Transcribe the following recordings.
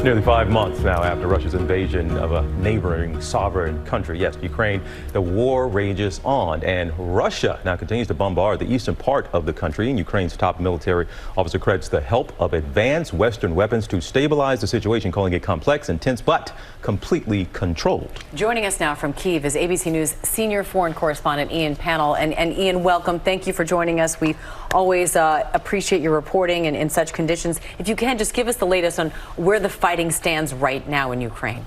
Nearly 5 months now after Russia's invasion of a neighboring sovereign country, yes, Ukraine, the war rages on, and Russia now continues to bombard the eastern part of the country. And Ukraine's top military officer credits the help of advanced Western weapons to stabilize the situation, calling it complex, intense, but completely controlled. Joining us now from Kyiv is ABC News senior foreign correspondent Ian Pannell. And Ian, welcome. Thank you for joining us. We always appreciate your reporting in such conditions. If you can, just give us the latest on where the fighting stands right now in Ukraine.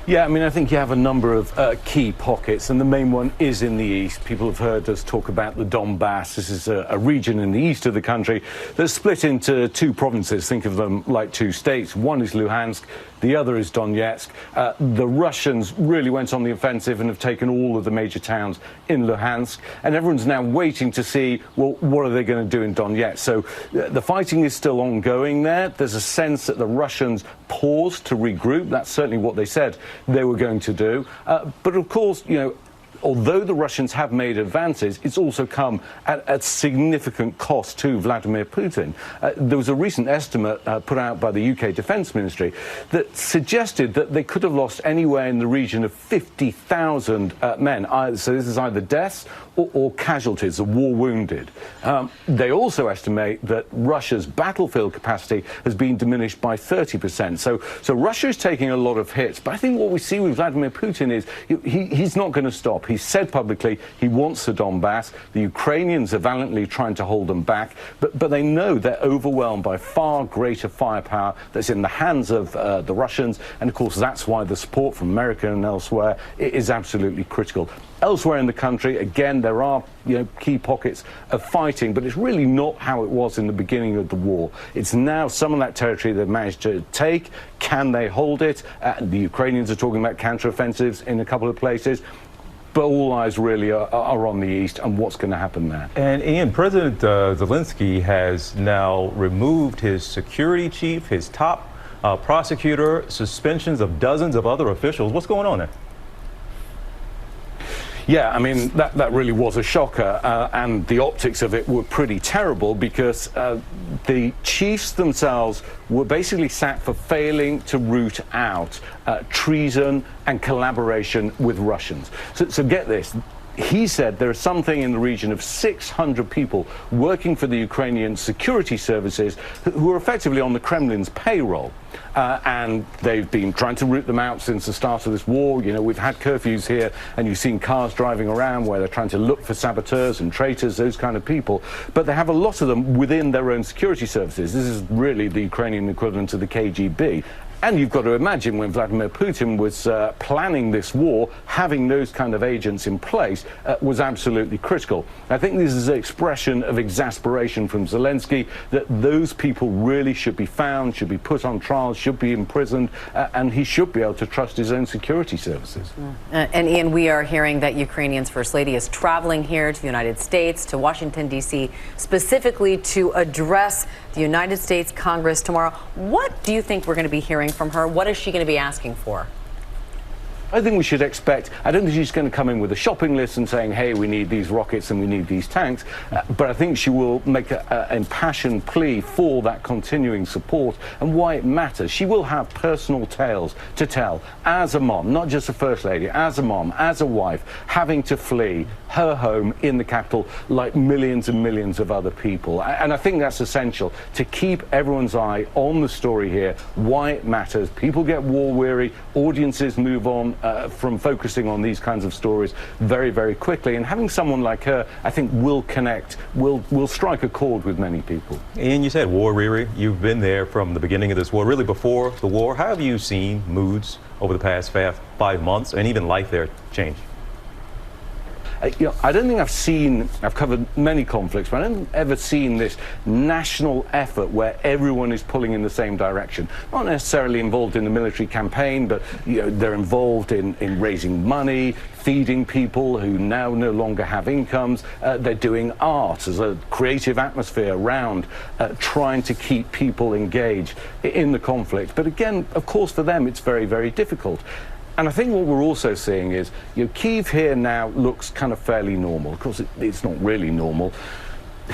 Yeah, I mean, I think you have a number of key pockets, and the main one is in the east. People have heard us talk about the Donbass. This is a region in the east of the country that's split into two provinces. Think of them like two states. One is Luhansk, the other is Donetsk. The Russians really went on the offensive and have taken all of the major towns in Luhansk, and everyone's now waiting to see, well, what are they going to do in Donetsk? So the fighting is still ongoing there. There's a sense that the Russians paused to regroup. That's certainly what they said they were going to do. But of course, you know, although the Russians have made advances, it's also come at significant cost to Vladimir Putin. There was a recent estimate put out by the UK Defence Ministry that suggested that they could have lost anywhere in the region of 50,000 men. So this is either deaths or casualties, or war wounded. They also estimate that Russia's battlefield capacity has been diminished by 30%. So Russia is taking a lot of hits. But I think what we see with Vladimir Putin is he's not going to stop. He's said publicly he wants the Donbass. The Ukrainians are valiantly trying to hold them back, but they know they're overwhelmed by far greater firepower that's in the hands of the Russians, and of course that's why the support from America and elsewhere is absolutely critical. Elsewhere in the country, again, there are key pockets of fighting, but it's really not how it was in the beginning of the war. It's now some of that territory they've managed to take. Can they hold it? The Ukrainians are talking about counteroffensives in a couple of places. But all eyes really are on the east and what's going to happen there. And Ian, President Zelensky has now removed his security chief, his top prosecutor, suspensions of dozens of other officials. What's going on there? Yeah, I mean, that really was a shocker, and the optics of it were pretty terrible because the chiefs themselves were basically sacked for failing to root out treason and collaboration with Russians. So get this. He said there is something in the region of 600 people working for the Ukrainian security services who are effectively on the Kremlin's payroll. And they've been trying to root them out since the start of this war. You know, we've had curfews here, and you've seen cars driving around where they're trying to look for saboteurs and traitors, those kind of people. But they have a lot of them within their own security services. This is really the Ukrainian equivalent of the KGB. And you've got to imagine when Vladimir Putin was planning this war, having those kind of agents in place was absolutely critical. I think this is an expression of exasperation from Zelensky that those people really should be found, should be put on trial, should be imprisoned, and he should be able to trust his own security services. And Ian, we are hearing that Ukrainian's First Lady is traveling here to the United States, to Washington, D.C., specifically to address the United States Congress tomorrow. What do you think we're going to be hearing from her? What is she going to be asking for? I think we should expect, I don't think she's going to come in with a shopping list and saying, hey, we need these rockets and we need these tanks, but I think she will make an impassioned plea for that continuing support and why it matters. She will have personal tales to tell as a mom, not just a First Lady, as a mom, as a wife, having to flee her home in the capital like millions and millions of other people. And I think that's essential to keep everyone's eye on the story here, why it matters. People get war weary, audiences move on from focusing on these kinds of stories very, very quickly. And having someone like her, I think, will connect, will strike a chord with many people. Ian, you said war weary. You've been there from the beginning of this war, really before the war. How have you seen moods over the past 5 months and even life there change? I don't think I've covered many conflicts, but I haven't ever seen this national effort where everyone is pulling in the same direction. Not necessarily involved in the military campaign, but they're involved in raising money, feeding people who now no longer have incomes. They're doing art as a creative atmosphere around trying to keep people engaged in the conflict. But again, of course, for them, it's very, very difficult. And I think what we're also seeing is, Kyiv here now looks kind of fairly normal. Of course, it's not really normal.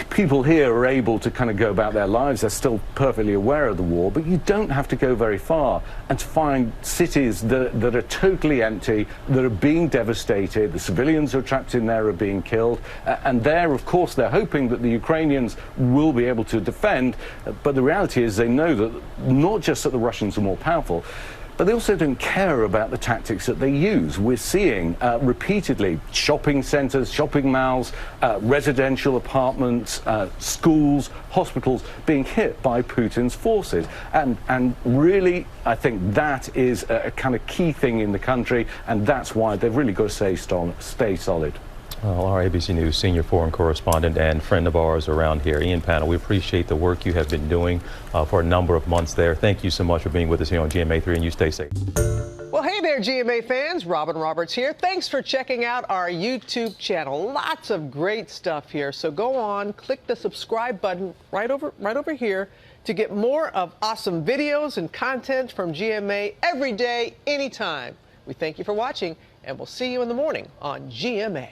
people here are able to kind of go about their lives. They're still perfectly aware of the war, but you don't have to go very far and to find cities that are totally empty, that are being devastated. The civilians who are trapped in there are being killed. And there, of course, they're hoping that the Ukrainians will be able to defend. But the reality is they know that not just that the Russians are more powerful, but they also don't care about the tactics that they use. We're seeing repeatedly shopping centres, shopping malls, residential apartments, schools, hospitals being hit by Putin's forces. And really, I think that is a kind of key thing in the country, and that's why they've really got to stay solid. Well, our ABC News senior foreign correspondent and friend of ours around here, Ian Pannell, we appreciate the work you have been doing for a number of months there. Thank you so much for being with us here on GMA3, and you stay safe. Well, hey there, GMA fans. Robin Roberts here. Thanks for checking out our YouTube channel. Lots of great stuff here. So go on, click the subscribe button right over here to get more of awesome videos and content from GMA every day, anytime. We thank you for watching, and we'll see you in the morning on GMA.